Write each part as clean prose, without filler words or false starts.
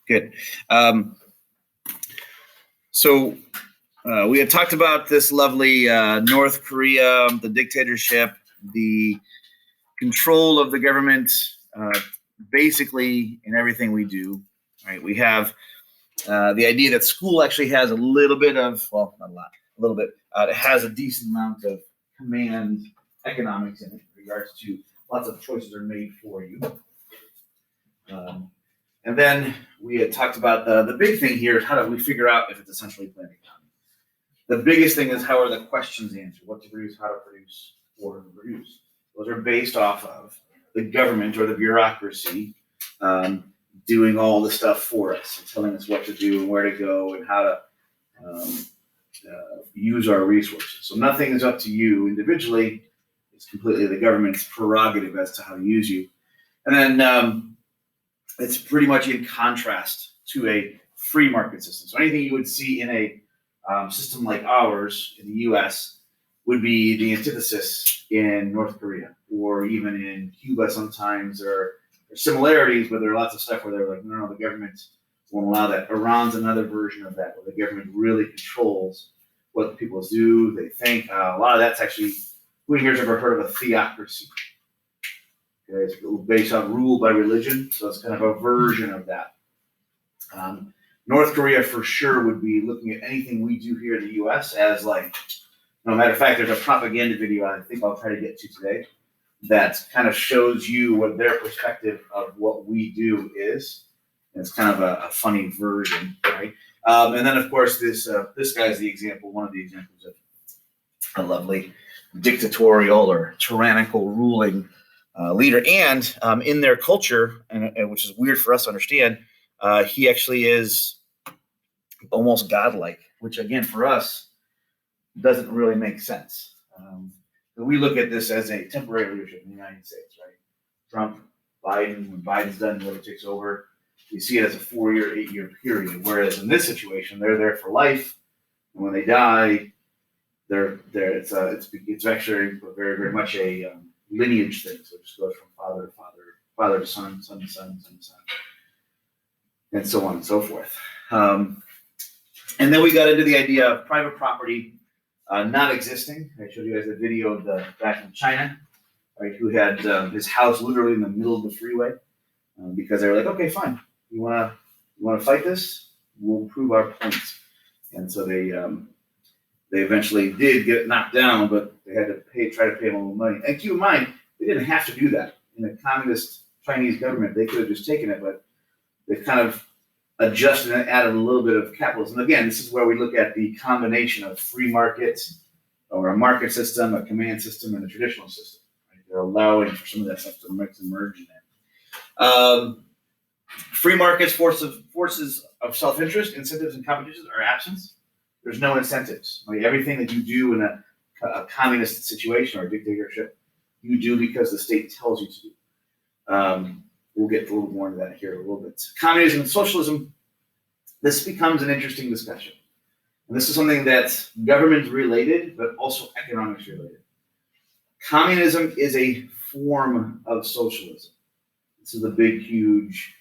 Good. So we had talked about this lovely North Korea, the dictatorship, the control of the government, basically in everything we do. Right? We have the idea that school actually has a little bit of, well, not a lot, a little bit. It has a decent amount of command economics in it in regards to lots of choices are made for you. And then we had talked about the big thing here is how do we figure out if it's essentially planned economy. The biggest thing is how are the questions answered, what to produce, how to produce, or to produce. Those are based off of the government or the bureaucracy doing all the stuff for us and telling us what to do and where to go and how to use our resources. So nothing is up to you individually. It's completely the government's prerogative as to how to use you. And then it's pretty much in contrast to a free market system. So anything you would see in a system like ours in the US would be the antithesis in North Korea or even in Cuba sometimes. There are similarities, but there are lots of stuff where they're like, no, the government won't allow that. Iran's another version of that, where the government really controls what people do, they think. A lot of that's actually, who here's ever heard of a theocracy? Okay, it's based on rule by religion, so it's kind of a version of that. North Korea for sure would be looking at anything we do here in the US as like, no matter of fact, there's a propaganda video I think I'll try to get to today that kind of shows you what their perspective of what we do is. And it's kind of a funny version, right? And then of course this guy's the example, one of the examples of a lovely dictatorial or tyrannical ruling leader. And in their culture, and which is weird for us to understand, he actually is almost godlike, which again for us doesn't really make sense. We look at this as a temporary leadership in the United States, right? Trump, Biden, when Biden's done, whoever takes over, we see it as a 4-year, 8-year period. Whereas in this situation, they're there for life, and when they die, they're it's actually very, very much a lineage thing. So it just goes from father to father, father to son, son to son, son to son, and so on and so forth. And then we got into the idea of private property not existing. I showed you guys a video of the guy from China, right, who had his house literally in the middle of the freeway because they were like, okay, fine, you wanna fight this? We'll prove our point. And so they eventually did get knocked down, but they had to try to pay him a little money. And keep in mind, they didn't have to do that. In the communist Chinese government, they could have just taken it, but they've kind of adjusted and added a little bit of capitalism. Again, this is where we look at the combination of free markets or a market system, a command system, and a traditional system. Right? They're allowing for some of that stuff to mix and merge in there. Free markets, forces of self-interest, incentives, and competitions are absent. There's no incentives. Like everything that you do in a communist situation or a dictatorship, you do because the state tells you to do. We'll get a little more into that here in a little bit. Communism and socialism, this becomes an interesting discussion. And this is something that's government related, but also economics related. Communism is a form of socialism. This is the big, huge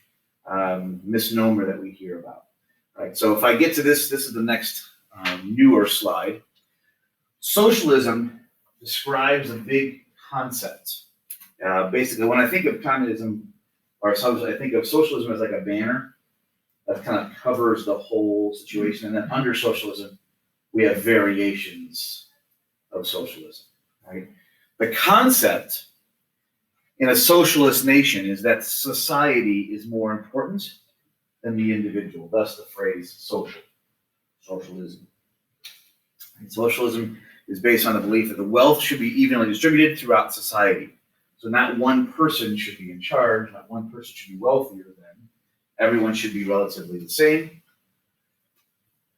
misnomer that we hear about. Right? So if I get to this is the next newer slide. Socialism describes a big concept. Basically, when I think of communism, or I think of socialism as like a banner that kind of covers the whole situation. And then under socialism, we have variations of socialism, right? The concept in a socialist nation is that society is more important than the individual, thus the phrase socialism. And socialism is based on the belief that the wealth should be evenly distributed throughout society. So not one person should be in charge, not one person should be wealthier than, everyone should be relatively the same.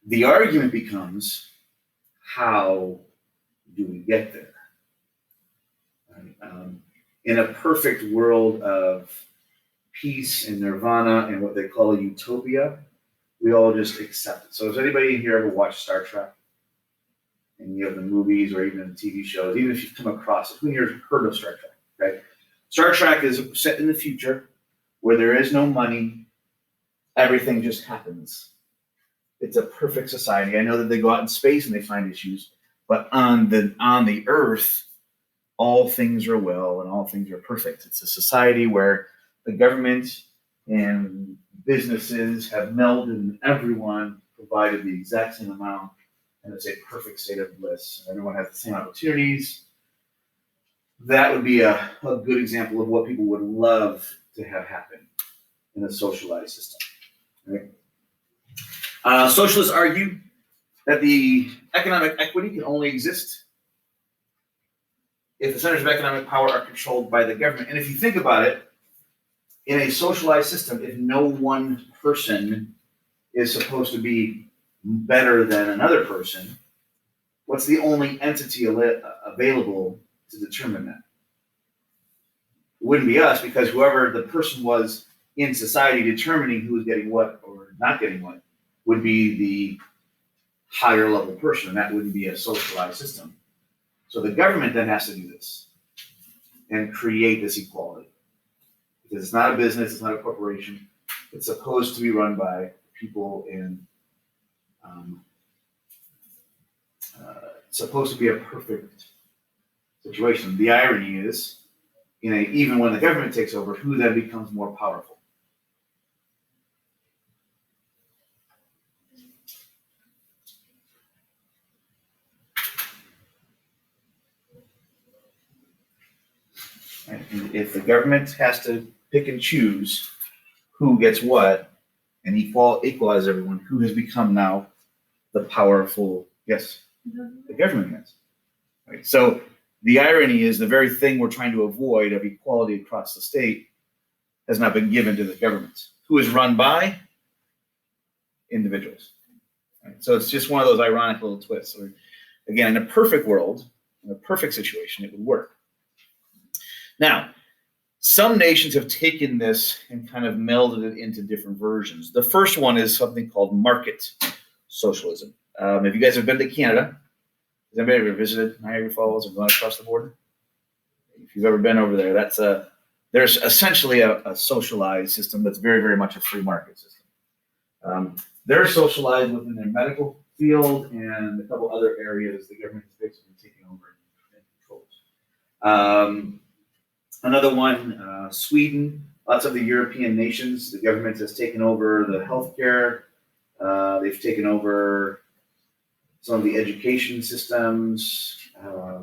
The argument becomes, how do we get there? In a perfect world of peace and nirvana and what they call a utopia, we all just accept it. So has anybody in here ever watched Star Trek? And you have the movies or even the TV shows, even if you've come across it, who here has heard of Star Trek? Right? Star Trek is set in the future where there is no money, everything just happens. It's a perfect society. I know that they go out in space and they find issues, but on the Earth, all things are well and all things are perfect. It's a society where the government and businesses have melded and everyone provided the exact same amount, and it's a perfect state of bliss. Everyone has the same opportunities. That would be a good example of what people would love to have happen in a socialized system. Right? Socialists argue that the economic equity can only exist if the centers of economic power are controlled by the government. And if you think about it, in a socialized system, if no one person is supposed to be better than another person, what's the only entity available to determine that? It wouldn't be us, because whoever the person was in society determining who was getting what or not getting what would be the higher level person, and that wouldn't be a socialized system. So the government then has to do this and create this equality, because it's not a business, it's not a corporation. It's supposed to be run by people in, it's supposed to be a perfect situation. The irony is, even when the government takes over, who then becomes more powerful? Right? And if the government has to pick and choose who gets what and equalize everyone, who has become now the powerful? Yes, the government has. Right? So the irony is, the very thing we're trying to avoid of equality across the state has not been given to the government, who is run by individuals. Right? So it's just one of those ironic little twists. Where, again, in a perfect world, in a perfect situation, it would work. Now, some nations have taken this and kind of melded it into different versions. The first one is something called market socialism. If you guys have been to Canada, has anybody ever visited Niagara Falls or gone across the border? If you've ever been over there, there's essentially a socialized system that's very, very much a free market system. They're socialized within their medical field and a couple other areas the government has basically taken over and controls. Another one, Sweden, lots of the European nations, the government has taken over the healthcare. They've taken over some of the education systems, a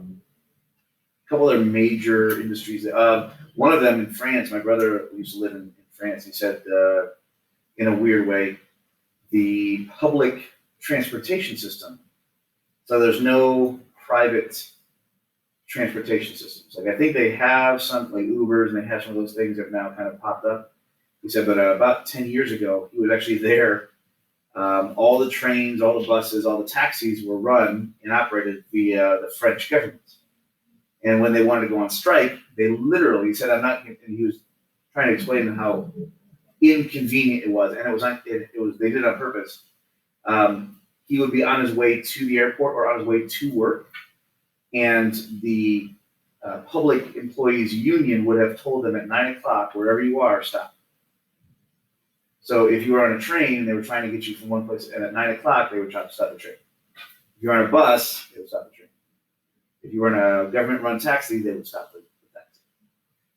couple other major industries. One of them in France, my brother used to live in France. He said, in a weird way, the public transportation system. So there's no private transportation systems. Like, I think they have some, like Ubers, and they have some of those things that have now kind of popped up. He said, but about 10 years ago, he was actually there. All the trains, all the buses, all the taxis were run and operated via the French government. And when they wanted to go on strike, they literally, he said, and he was trying to explain how inconvenient it was. And they did it on purpose. He would be on his way to the airport or on his way to work, and the public employees union would have told them at 9 o'clock, wherever you are, stop. So if you were on a train, they were trying to get you from one place, and at 9 o'clock, they would try to stop the train. If you're on a bus, they would stop the train. If you were in a government-run taxi, they would stop the taxi.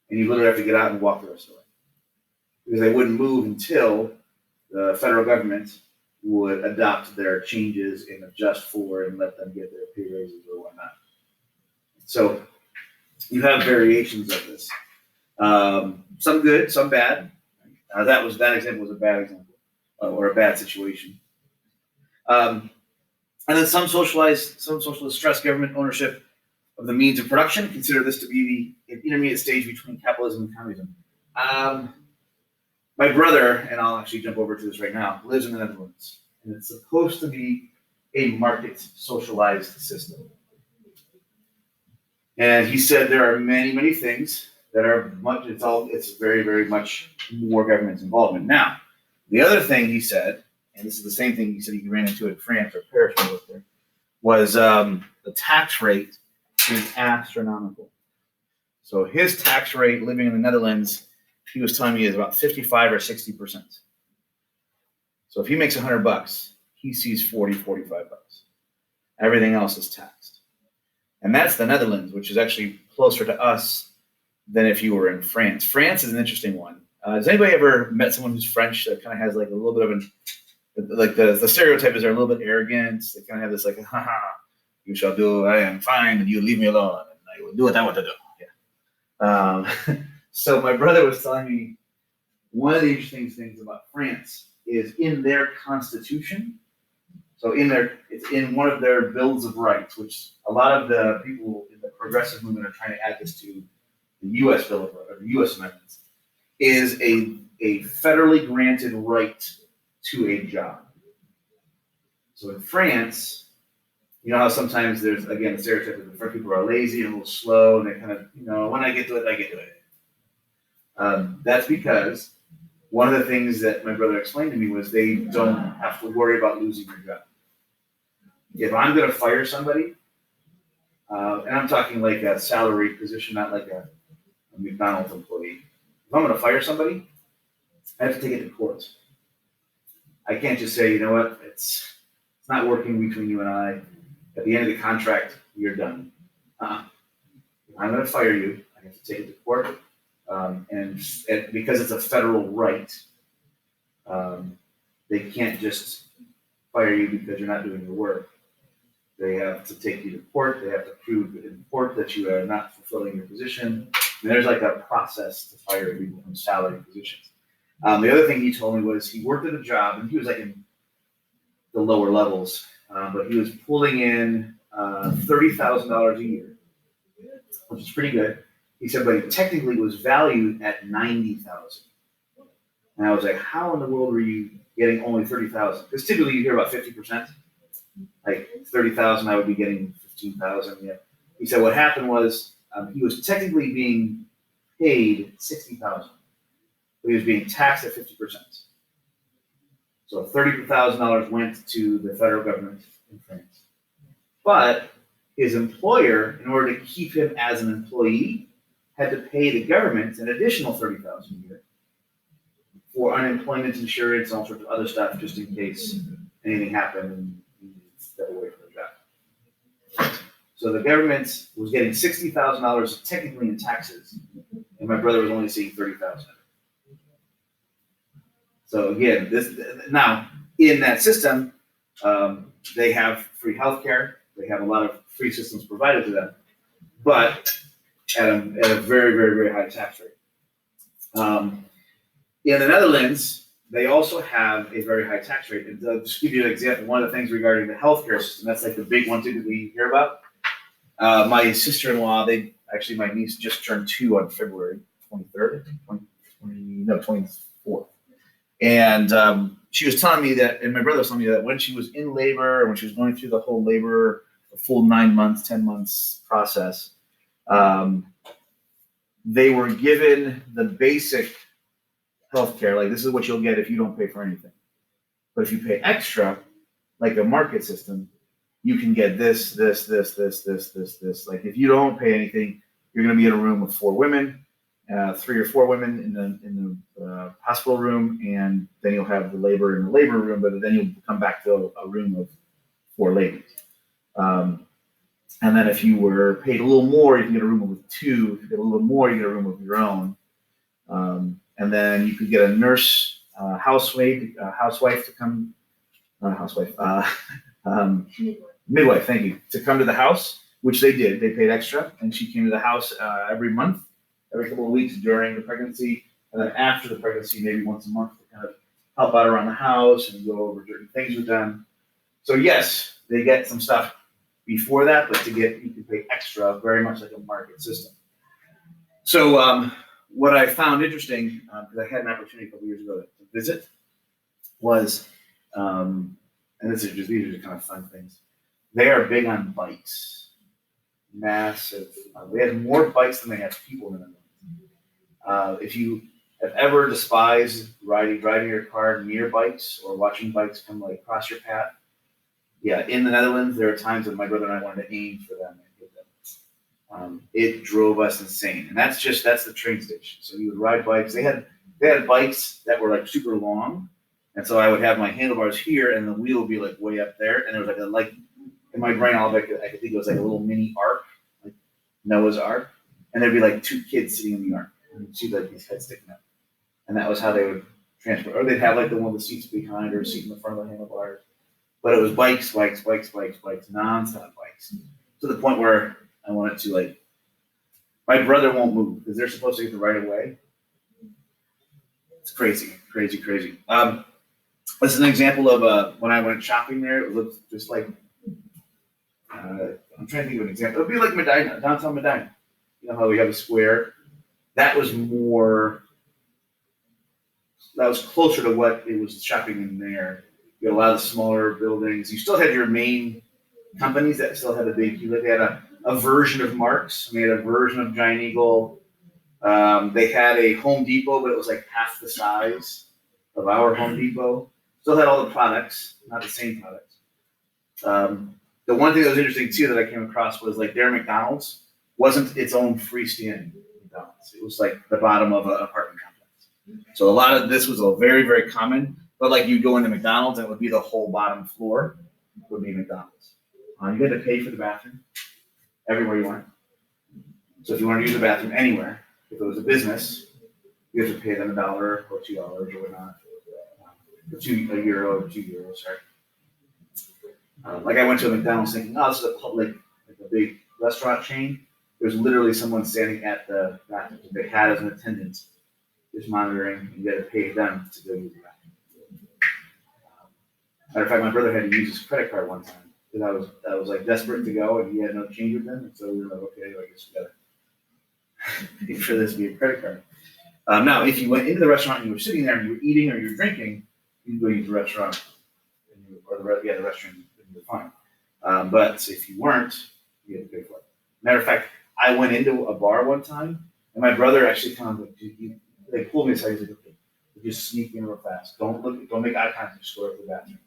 And you literally have to get out and walk the rest of the way, because they wouldn't move until the federal government would adopt their changes and adjust for and let them get their pay raises or whatnot. So you have variations of this. Some good, some bad. That example was a bad example, or a bad situation. And then some socialists stress government ownership of the means of production, consider this to be the intermediate stage between capitalism and communism. My brother, and I'll actually jump over to this right now, lives in the Netherlands, and it's supposed to be a market socialized system. And he said there are many, many things that are it's very, very much more government involvement. Now, the other thing he said, and this is the same thing he said he ran into in France or Paris when he was there, was the tax rate is astronomical. So his tax rate living in the Netherlands, he was telling me, is about 55 or 60%. So if he makes $100, he sees 40, 45 bucks. Everything else is taxed. And that's the Netherlands, which is actually closer to us than if you were in France. France is an interesting one. Has anybody ever met someone who's French that kind of has like a little bit of like the stereotype is they're a little bit arrogant. They kind of have this like, haha, you shall do, I am fine, and you leave me alone, and I will do what I want to do. Yeah. So my brother was telling me one of the interesting things about France is in their constitution. So it's in one of their bills of rights, which a lot of the people in the progressive movement are trying to add this to the U.S. bill of rights, or the U.S. amendments, is a federally granted right to a job. So in France, you know how sometimes there's, again, the stereotype that the French people are lazy and a little slow, and they kind of, when I get to it, I get to it. That's because one of the things that my brother explained to me was they don't have to worry about losing their job. If I'm going to fire somebody, and I'm talking like a salaried position, not like a McDonald's employee. If I'm going to fire somebody, I have to take it to court. I can't just say, you know what, it's not working between you and I. At the end of the contract, you're done. If I'm going to fire you, I have to take it to court. And because it's a federal right, they can't just fire you because you're not doing your work. They have to take you to court. They have to prove in court that you are not fulfilling your position. And there's like a process to fire people from salary positions. The other thing he told me was he worked at a job, and he was like in the lower levels, but he was pulling in $30,000 a year, which is pretty good. He said, but he technically was valued at $90,000. And I was like, how in the world were you getting only $30,000? Because typically you hear about 50%. Like $30,000, I would be getting $15,000. Yeah. He said what happened was he was technically being paid $60,000, but he was being taxed at 50%. So $30,000 went to the federal government in France. But his employer, in order to keep him as an employee, had to pay the government an additional $30,000 a year for unemployment insurance and all sorts of other stuff, just in case anything happened and he needed to step away from the job. So the government was getting $60,000 technically in taxes, and my brother was only seeing $30,000. So again, now in that system, they have free healthcare. They have a lot of free systems provided to them, but at a very, very, very high tax rate. In the Netherlands, they also have a very high tax rate. And to just give you an example, one of the things regarding the healthcare system, that's like the big one typically you hear about. My sister-in-law, my niece just turned 2 on February 23rd, 24th. And she was telling me that, and my brother was telling me that when she was in labor, when she was going through the whole labor, the full 9 months, 10 months process, they were given the basic healthcare, like this is what you'll get if you don't pay for anything. But if you pay extra, like a market system, you can get this. Like if you don't pay anything, you're going to be in a room with 4 women, 3 or 4 women in the hospital room, and then you'll have the labor in the labor room, but then you'll come back to a room of 4 ladies. And then if you were paid a little more, you can get a room with 2. If you get a little more, you get a room of your own. And then you could get a nurse, housewife to come, midwife, thank you, to come to the house, which they did. They paid extra, and she came to the house every month, every couple of weeks during the pregnancy, and then after the pregnancy, maybe once a month to kind of help out around the house and go over certain things with them. So yes, they get some stuff before that, but you can pay extra, very much like a market system. So what I found interesting, because I had an opportunity a couple years ago to visit, was, and these are just kind of fun things. They are big on bikes, massive. They have more bikes than they have people in them. If you have ever despised driving your car near bikes or watching bikes come like cross your path, yeah, in the Netherlands, there are times when my brother and I wanted to aim for them and hit them. It drove us insane, and that's the train station. So you would ride bikes. They had bikes that were like super long, And so I would have my handlebars here, and the wheel would be like way up there, and there was like in my brain, I could think it was like a little mini ark, like Noah's Ark, and there'd be like two kids sitting in the ark, and you'd see like these heads sticking up, and that was how they would transport. Or they'd have like the one with the seats behind, or a seat in the front of the handlebars. But it was bikes, nonstop bikes, to the point where I wanted to like. My brother won't move because they're supposed to get the right of way. It's crazy. This is an example of when I went shopping there. It looked just like I'm trying to think of an example. It would be like Medina, downtown Medina. You know how we have a square? That was closer to what it was shopping in there. You had a lot of smaller buildings. You still had your main companies that still had a big. They had a version of Marks. They had a version of Giant Eagle. They had a Home Depot, but it was like half the size of our Home Depot. Still had all the products, not the same products. The one thing that was interesting too that I came across was like their McDonald's wasn't its own freestanding McDonald's. It was like the bottom of an apartment complex. So a lot of this was a very, very common. But like you go into McDonald's, and it would be the whole bottom floor would be McDonald's. You had to pay for the bathroom everywhere you went. So if you wanted to use the bathroom anywhere, if it was a business, you have to pay them $1 or $2 or whatnot. €1 or €2, sorry. Like I went to a McDonald's thinking, oh, this is a public, like a big restaurant chain. There's literally someone standing at the bathroom that they had as an attendant, just monitoring, and you had to pay them to go use the bathroom. Matter of fact, my brother had to use his credit card one time because I was like desperate to go, and he had no change with him, and so we were like, okay, I guess we gotta pay for this via credit card. Now, if you went into the restaurant and you were sitting there and you were eating or you were drinking, you could go use the restaurant, the restroom, and you were fine. But if you weren't, you had to pay for it. Matter of fact, I went into a bar one time, and my brother actually kind of like, they pulled me aside. He's like, okay, just sneak in real fast. Don't make eye contact. Just go to the bathroom.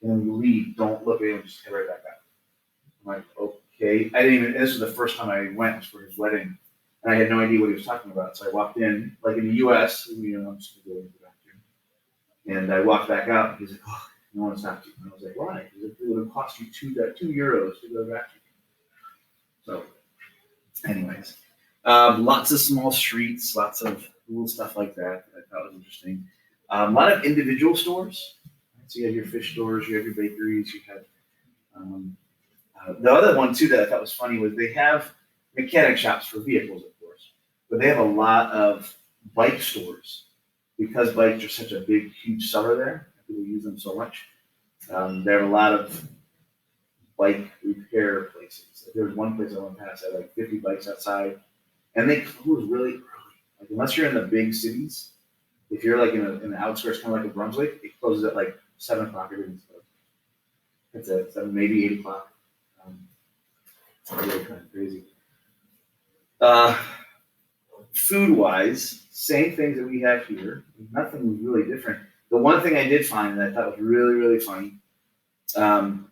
And when you leave, don't look at him. Just head right back out. I'm like, okay. I didn't even. This was the first time I went was for his wedding, and I had no idea what he was talking about. So I walked in, like in the U.S., I'm just going to go to the bathroom, and I walked back out. And he's like, oh, no one stopped you. And I was like, why? He's like, it would have cost you €2 to go to the bathroom. So, anyways, lots of small streets, lots of cool stuff like that I thought was interesting. A lot of individual stores. So you have your fish stores, you have your bakeries, you have the other one too that I thought was funny was they have mechanic shops for vehicles, of course, but they have a lot of bike stores because bikes are such a big, huge seller there. People use them so much. There are a lot of bike repair places. There was one place I went past that had like 50 bikes outside, and they close really early. Like unless you're in the big cities, if you're like in the outskirts, kind of like a Brunswick, it closes at like 7 o'clock. Everything's closed. It's at 7, maybe 8 o'clock. It's really kind of crazy. Food-wise, same things that we have here. Nothing was really different. The one thing I did find that I thought was really, really funny, and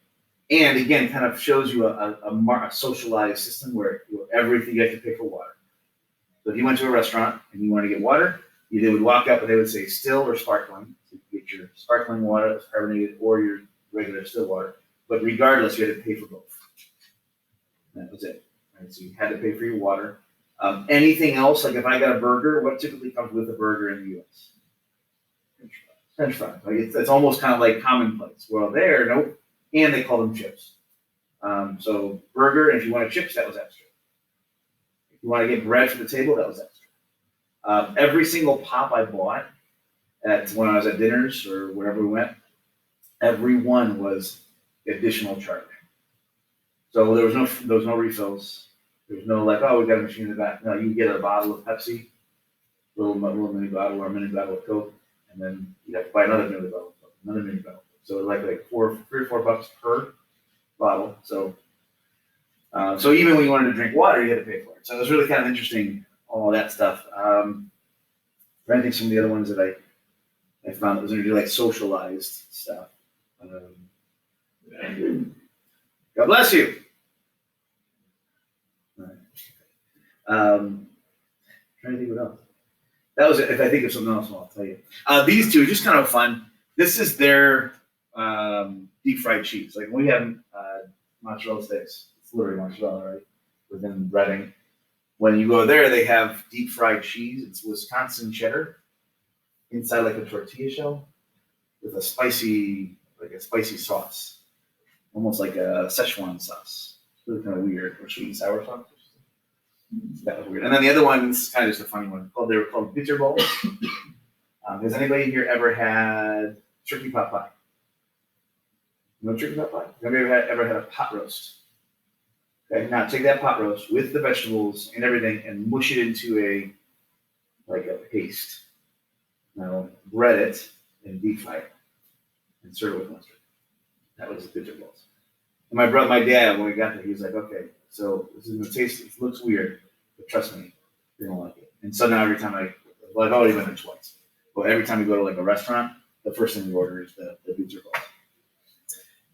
again, kind of shows you a socialized system where everything you have to pay for water. So if you went to a restaurant and you wanted to get water, they would walk up and they would say still or sparkling. So you could get your sparkling water that's carbonated or your regular still water. But regardless, you had to pay for both. And that was it. Right? So you had to pay for your water. Anything else, like if I got a burger, what typically comes with a burger in the U.S.? French fries. Like it's almost kind of like commonplace. Well, there, nope. And they call them chips. So burger, and if you wanted chips, that was extra. If you want to get bread for the table, that was extra. Every single pop I bought when I was at dinners or wherever we went, every one was additional charge. So there was no refills. There was no like, oh, we got a machine in the back. No, you get a bottle of Pepsi, little mini bottle or a mini bottle of Coke, and then you have to buy another mini bottle of Coke, another mini bottle. So like $3 or $4 per bottle. So even when you wanted to drink water, you had to pay for it. So it was really kind of interesting, all that stuff. I'm trying to think some of the other ones that I found that was going to do like socialized stuff. God bless you. Trying to think what else. That was it. If I think of something else, I'll tell you. These two are just kind of fun. This is their deep fried cheese. Like we have mozzarella sticks. It's literally mozzarella, right? Within Reading. When you go there, they have deep fried cheese. It's Wisconsin cheddar inside like a tortilla shell with a spicy sauce, almost like a Szechuan sauce. It's really kind of weird, or sweet and sour sauce. That was weird. And then the other one is kind of just a funny one. They were called bitter balls. Has anybody here ever had turkey pot pie? No turkey pot pie? Have you ever had a pot roast? Okay, now take that pot roast with the vegetables and everything and mush it into a paste. Now bread it and deep fry it and serve it with mustard. That was bitter balls. And my dad, when we got there, he was like, okay, so this is gonna taste, it looks weird, but trust me, you're gonna like it. And so now every time I've already been there twice. But every time we go to like a restaurant, the first thing we order is the bitter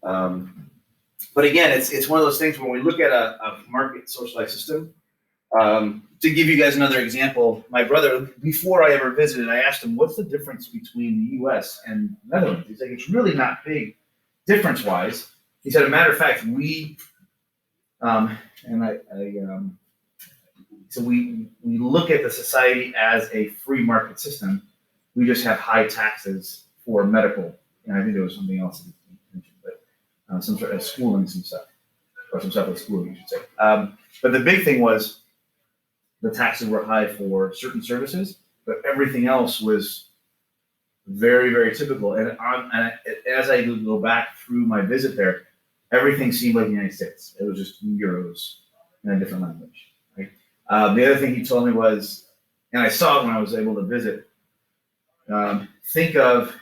balls. But again, it's one of those things when we look at a market socialized system. To give you guys another example, my brother, before I ever visited, I asked him, what's the difference between the U.S. and the Netherlands? He's like, it's really not big difference-wise. He said, a matter of fact, we look at the society as a free market system. We just have high taxes for medical, and I think there was something else he mentioned, but some sort of schooling, some stuff with schooling, you should say. But the big thing was the taxes were high for certain services, but everything else was very, very typical. And as I go back through my visit there, everything seemed like the United States. It was just euros in a different language. Right? The other thing he told me was, and I saw it when I was able to visit, think of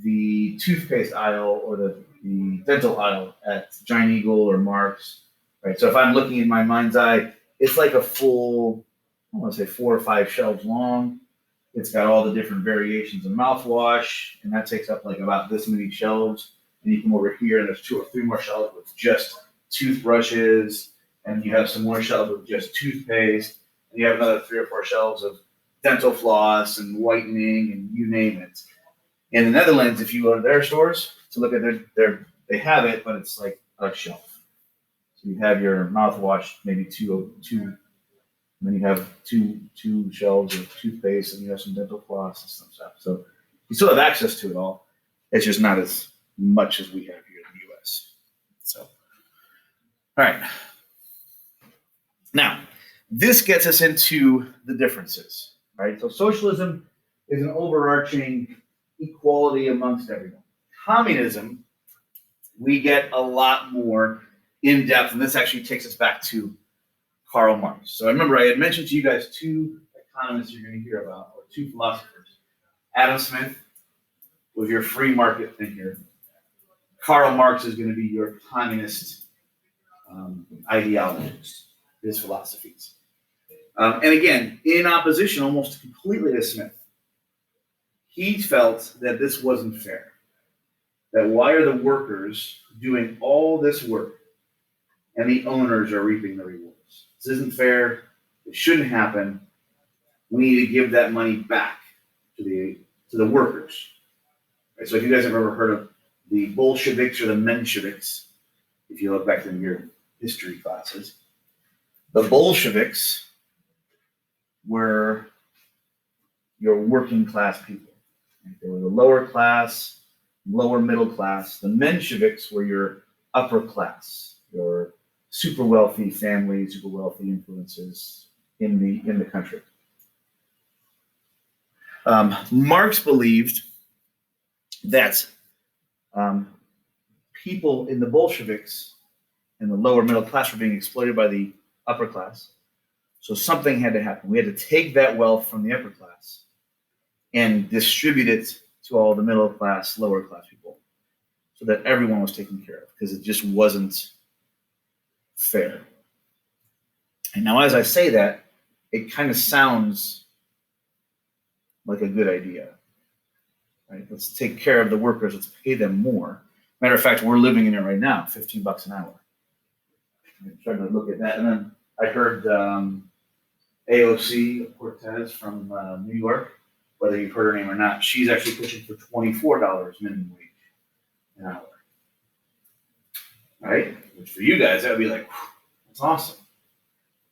the toothpaste aisle or the dental aisle at Giant Eagle or Mark's. Right. So if I'm looking in my mind's eye, it's like a full, I want to say 4 or 5 shelves long. It's got all the different variations of mouthwash, and that takes up like about this many shelves. And you come over here, and there's 2 or 3 more shelves with just toothbrushes, and you have some more shelves with just toothpaste, and you have another 3 or 4 shelves of dental floss and whitening, and you name it. In the Netherlands, if you go to their stores to look at they have it, but it's like a shelf. So you have your mouthwash, maybe two, and then you have two shelves of toothpaste, and you have some dental floss and some stuff. So you still have access to it all. It's just not as much as we have here in the U.S. So, all right. Now, this gets us into the differences, right? So socialism is an overarching equality amongst everyone. Communism, we get a lot more in depth, and this actually takes us back to Karl Marx. So I remember I had mentioned to you guys 2 economists you're going to hear about, or 2 philosophers. Adam Smith was your free market thinker. Karl Marx is going to be your communist ideologies, his philosophies. And again, in opposition almost completely to Smith, he felt that this wasn't fair. That why are the workers doing all this work and the owners are reaping the rewards? This isn't fair. It shouldn't happen. We need to give that money back to the workers. Right, so if you guys have ever heard of the Bolsheviks or the Mensheviks, if you look back in your history classes, the Bolsheviks were your working class people. They were the lower class, lower middle class. The Mensheviks were your upper class, your super wealthy families, super wealthy influences in the country. Marx believed that people in the Bolsheviks and the lower middle class were being exploited by the upper class. So something had to happen. We had to take that wealth from the upper class and distribute it to all the middle class, lower class people so that everyone was taken care of, because it just wasn't fair. And now as I say that, it kind of sounds like a good idea. Right? Let's take care of the workers. Let's pay them more. Matter of fact, we're living in it right now, $15 an hour. I'm trying to look at that. And then I heard AOC Cortez from New York whether you've heard her name or not, she's actually pushing for $24 minimum wage an hour. Right? Which for you guys, that would be like, that's awesome.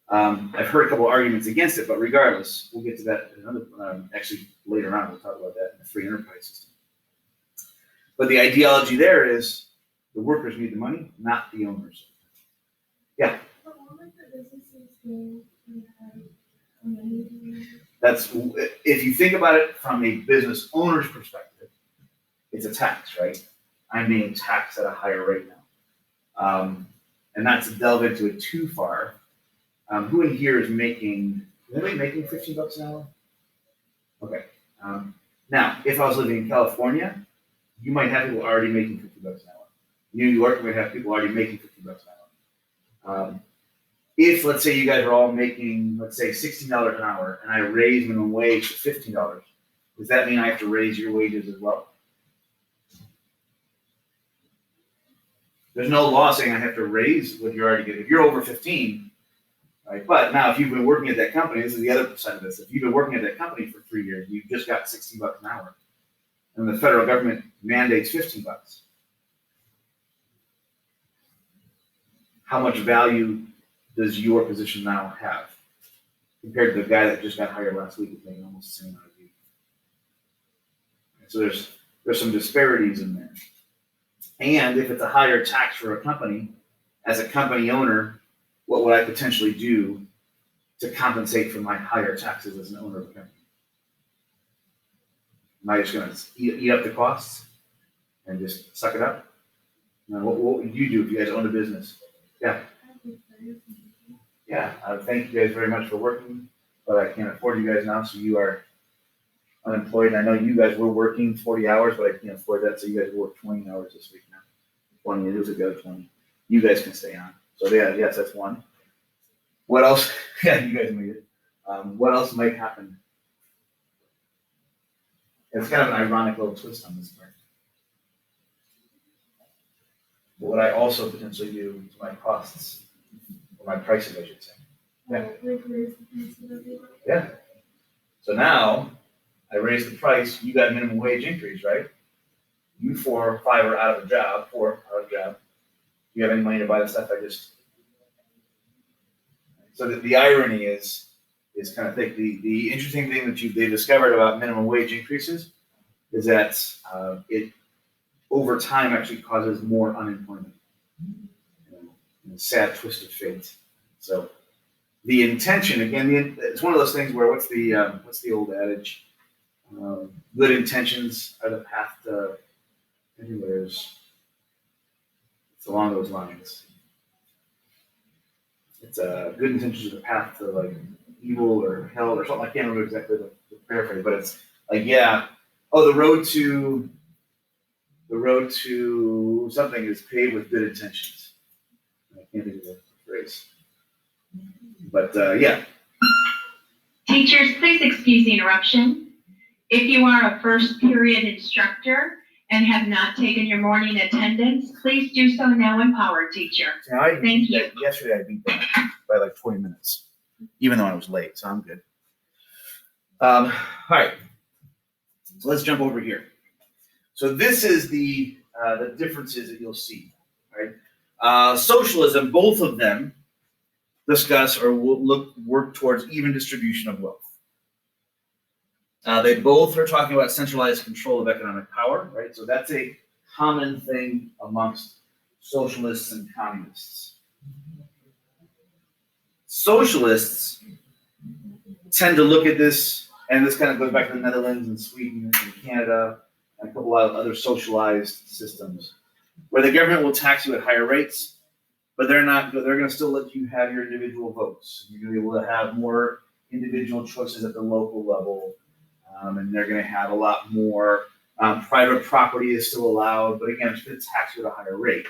I've heard a couple of arguments against it, but regardless, we'll get to that in another, actually later on, we'll talk about that in the free enterprise system. But the ideology there is the workers need the money, not the owners. Yeah. But won't the businesses gain from that? That's, if you think about it from a business owner's perspective, it's a tax, right? I'm being taxed at a higher rate now. And not to delve into it too far, who in here is making, is anybody making $15 an hour? Okay. Now, if I was living in California, you might have people already making $50 an hour. New York might have people already making $50 an hour. If, let's say, you guys are all making, let's say, $16 an hour, and I raise minimum wage to $15, does that mean I have to raise your wages as well? There's no law saying I have to raise what you're already getting. If you're over 15, right? But now, if you've been working at that company, this is the other side of this. If you've been working at that company for 3 years, you've just got $16 an hour, and the federal government mandates $15. How much value does your position now have compared to the guy that just got hired last week and making almost the same amount of you? So there's some disparities in there. And if it's a higher tax for a company, as a company owner, what would I potentially do to compensate for my higher taxes as an owner of a company? Am I just going to eat up the costs and just suck it up? Now, what would you do if you guys owned a business? Yeah. Yeah, thank you guys very much for working, but I can't afford you guys now, so you are unemployed. I know you guys were working 40 hours, but I can't afford that, so you guys work 20 hours this week now. 20 years ago, 20. You guys can stay on. So yeah, yes, that's one. What else? Yeah, you guys made it. What else might happen? It's kind of an ironic little twist on this part. But what I also potentially do to my costs, or my prices, I should say. Yeah. So now I raise the price. You got minimum wage increase, right? You 4 or 5 are out of a job. 4 out of a job. Do you have any money to buy the stuff I just? So the irony is kind of thick. The interesting thing that they discovered about minimum wage increases is that it over time actually causes more unemployment. A sad twist of fate. So the intention, again, it's one of those things where what's the old adage? Good intentions are the path to anywhere. It's along those lines. It's good intentions are the path to like evil or hell or something. I can't remember exactly the paraphrase, but it's like, yeah, the road to something is paved with good intentions. I can't think of the phrase. But yeah. Teachers, please excuse the interruption. If you are a first period instructor and have not taken your morning attendance, please do so now in Power Teacher. Thank you. Yesterday I beat that by like 20 minutes, even though I was late, so I'm good. All right, so let's jump over here. So this is the differences that you'll see, right? Socialism, both of them discuss or will work towards even distribution of wealth. They both are talking about centralized control of economic power, right? So that's a common thing amongst socialists and communists. Socialists tend to look at this, and this kind of goes back to the Netherlands and Sweden and Canada and a couple of other socialized systems, where the government will tax you at higher rates, but they're going to still let you have your individual votes. You're going to be able to have more individual choices at the local level, and they're going to have a lot more private property is still allowed, but again, it's going to tax you at a higher rate.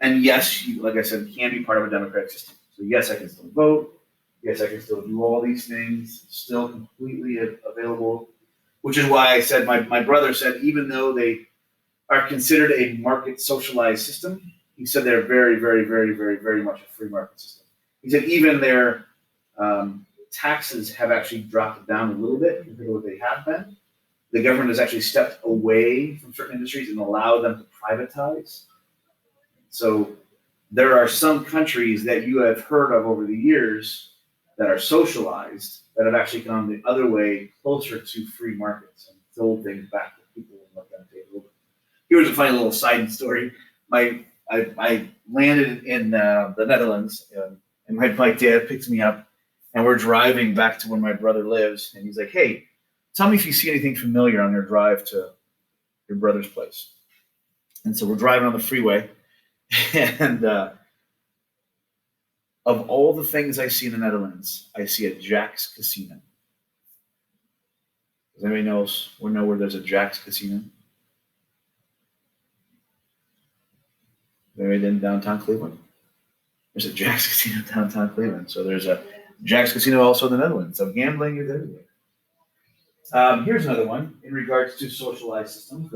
And yes, like I said, can be part of a democratic system. So yes, I can still vote. Yes, I can still do all these things, still completely available, which is why I said, my brother said, even though they are considered a market socialized system, he said they're very, very, very, very, very much a free market system. He said even their taxes have actually dropped down a little bit compared to what they have been. The government has actually stepped away from certain industries and allowed them to privatize. So there are some countries that you have heard of over the years that are socialized that have actually gone the other way, closer to free markets and sold things back to people and let them take over. Here's a funny little side story. I landed in the Netherlands, and my dad picks me up, and we're driving back to where my brother lives, and he's like, "Hey, tell me if you see anything familiar on your drive to your brother's place." And so we're driving on the freeway, and of all the things I see in the Netherlands, I see a Jack's Casino. Does anybody know where there's a Jack's Casino? Anybody in downtown Cleveland? There's a Jack's Casino downtown Cleveland. So there's a Jack's Casino also in the Netherlands. So gambling is everywhere. Here's another one in regards to socialized systems.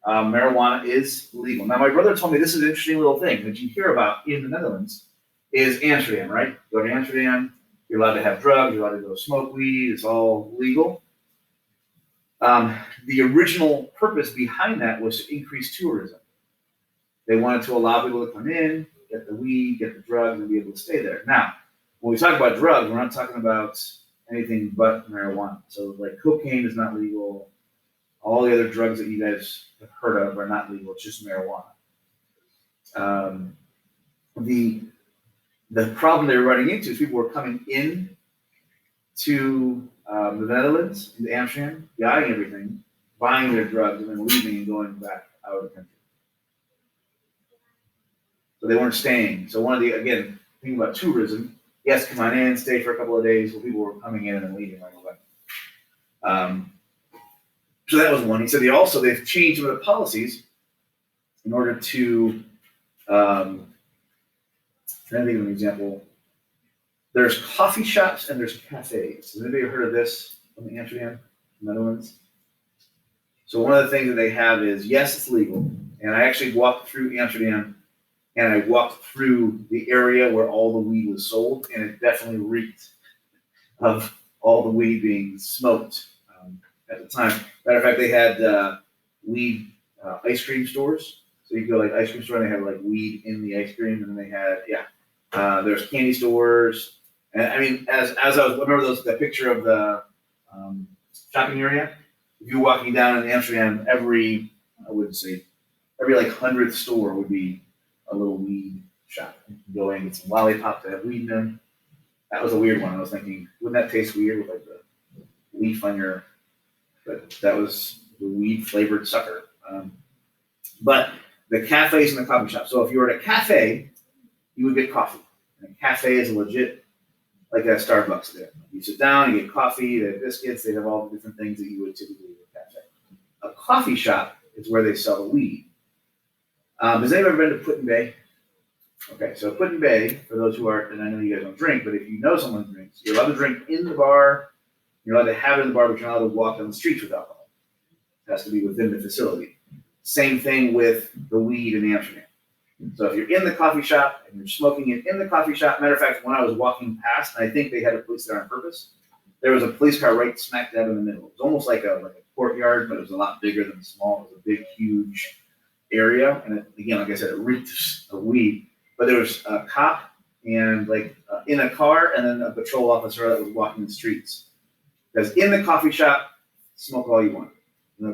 Marijuana is legal. Now, my brother told me this is an interesting little thing that you hear about in the Netherlands is Amsterdam, right? Go to Amsterdam, you're allowed to have drugs, you're allowed to go smoke weed, it's all legal. The original purpose behind that was to increase tourism. They wanted to allow people to come in, get the weed, get the drugs, and be able to stay there. Now, when we talk about drugs, we're not talking about anything but marijuana. So, like, cocaine is not legal. All the other drugs that you guys have heard of are not legal. It's just marijuana. The problem they were running into is people were coming in to the Netherlands, into Amsterdam, buying everything, buying their drugs, and then leaving and going back out of the country. So they weren't staying. So again, thinking about tourism, yes, come on in, stay for a couple of days. Well, people were coming in and then leaving right away. So that was one. He said they've changed some of the policies in order to, trying to think of an example. There's coffee shops and there's cafes. Has anybody heard of this from Amsterdam, Netherlands? So one of the things that they have is, yes, it's legal. And I actually walked through Amsterdam and I walked through the area where all the weed was sold, and it definitely reeked of all the weed being smoked at the time. Matter of fact, they had weed ice cream stores. So you go like ice cream store and they have like weed in the ice cream, and then they had there's candy stores. And I mean, as I was remember that picture of the shopping area. If you're walking down in Amsterdam, every like 100th store would be a little weed shop. You can go in, get some lollipops that have weed in them. That was a weird one. I was thinking, wouldn't that taste weird with like the leaf on your? But that was the weed flavored sucker. But the cafes and the coffee shops. So if you were at a cafe, you would get coffee. And a cafe is legit like a Starbucks there. You sit down, you get coffee, they have biscuits, they have all the different things that you would typically get at a cafe. A coffee shop is where they sell the weed. Has anyone ever been to Put-in-Bay? Okay, so Put-in-Bay, for those who aren't, and I know you guys don't drink, but if you know someone who drinks, you're allowed to drink in the bar, you're allowed to have it in the bar, but you're not allowed to walk on the streets with alcohol. It has to be within the facility. Same thing with the weed in Amsterdam. So if you're in the coffee shop and you're smoking it in the coffee shop, matter of fact, when I was walking past, and I think they had a police there on purpose, there was a police car right smack dab in the middle. It was almost like a courtyard, but it was a lot bigger than small. It was a big, huge area. And it, again, like I said, it reeked of weed. But there was a cop and in a car, and then a patrol officer that was walking the streets. Because in the coffee shop, smoke all you want.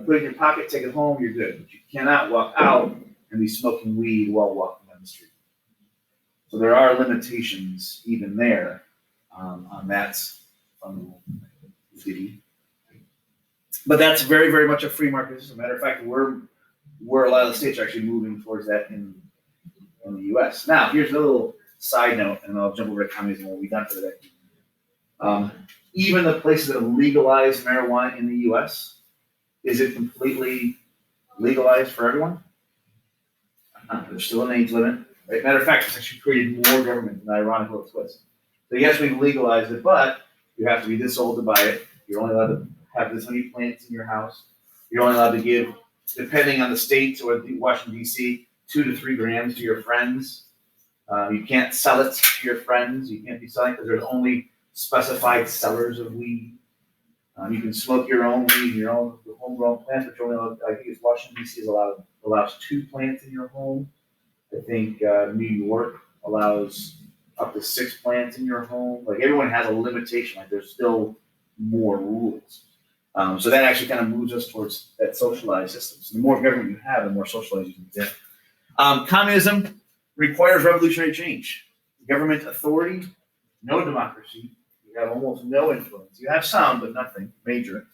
Put it in your pocket, take it home, you're good. But you cannot walk out and be smoking weed while walking down the street. So there are limitations even there on that fundamental duty. But that's very, very much a free market. As a matter of fact, we're a lot of the states are actually moving towards that in the U.S. Now, here's a little side note, and I'll jump over to communism and we'll be done for the day. Even the places that have legalized marijuana in the U.S., is it completely legalized for everyone? There's still an age limit. Right? Matter of fact, it's actually created more government than ironic little twist. So yes, we've legalized it, but you have to be this old to buy it. You're only allowed to have this many plants in your house. You're only allowed to give, depending on the state or Washington, D.C., 2 to 3 grams to your friends. You can't sell it to your friends. You can't be selling because there's only specified sellers of weed. You can smoke your own weed, your own homegrown plants, which only, I think it's Washington DC allows 2 plants in your home. I think, New York allows up to 6 plants in your home. Like, everyone has a limitation, like, there's still more rules. So that actually kind of moves us towards that socialized system. So the more government you have, the more socialized you can get. Communism requires revolutionary change. Government authority, no democracy. You have almost no influence. You have some, but nothing major.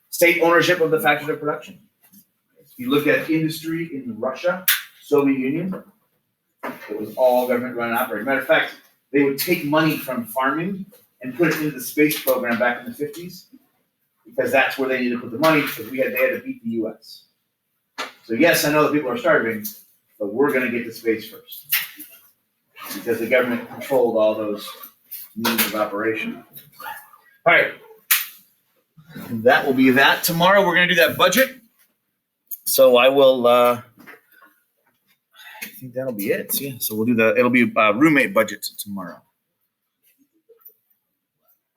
State ownership of the factors of production. If you look at industry in Russia, Soviet Union, it was all government run and operated. Matter of fact, they would take money from farming and put it into the space program back in the 50s, because that's where they needed to put the money, because they had to beat the US. So yes, I know that people are starving, but we're gonna get to space first, because the government controlled all those means of operation. All right, that will be that. Tomorrow we're gonna do that budget. So I will, I think that'll be it. Yeah, so we'll do it'll be roommate budget tomorrow.